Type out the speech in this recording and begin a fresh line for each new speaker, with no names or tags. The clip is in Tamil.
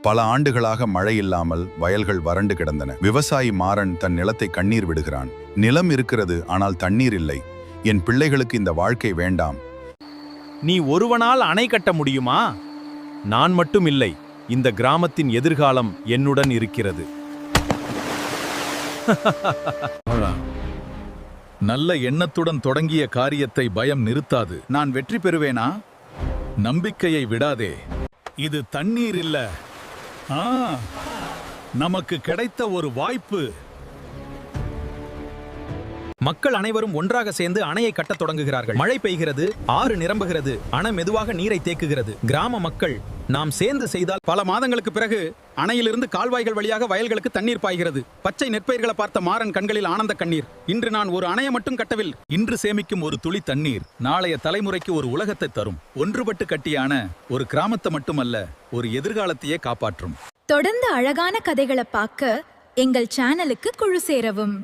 பல ஆண்டுகளாக மழை இல்லாமல் வயல்கள் வறண்டு கிடந்தன. விவசாயி மாறன் தன் நிலத்தை கண்ணீர் விடுகிறான். நிலம் இருக்கிறது, ஆனால் தண்ணீர் இல்லை. என் பிள்ளைகளுக்கு இந்த வாழ்க்கை வேண்டாம்.
நீ ஒருவனால் அணை கட்ட முடியுமா? நான் மட்டும் இல்லை, இந்த கிராமத்தின் எதிர்காலம் என்னுடன் இருக்கிறது.
நல்ல எண்ணத்துடன் தொடங்கிய காரியத்தை பயம் நிறுத்தாது.
நான் வெற்றி பெறுவேனா?
நம்பிக்கையை விடாதே. இது தண்ணீர் இல்ல, நமக்கு கிடைத்த ஒரு வாய்ப்பு.
மக்கள் அனைவரும் ஒன்றாக சேர்ந்து அணையை கட்டத் தொடங்குகிறார்கள். மழை பெய்கிறது, ஆறு நிரம்புகிறது, அணை மெதுவாக நீரை தேக்குகிறது. கிராம மக்கள் நாம் சேர்ந்து செய்தால்
பல மாதங்களுக்கு பிறகு அணையிலிருந்து கால்வாய்கள் வழியாக வயல்களுக்கு தண்ணீர் பாய்கிறது. பச்சை நெற்பயிர்களை பார்த்த மாறன் கண்களில் ஆனந்த கண்ணீர். இன்று நான் ஒரு அணையை மட்டும் கட்டவில்.
இன்று சேமிக்கும் ஒரு துளி தண்ணீர் நாளைய தலைமுறைக்கு ஒரு உலகத்தை தரும். ஒன்றுபட்டு கட்டியான ஒரு கிராமத்தை மட்டுமல்ல, ஒரு எதிர்காலத்தையே காப்பாற்றும்.
தொடர்ந்து அழகான கதைகளை பார்க்க எங்கள் சேனலுக்கு குழு சேரவும்.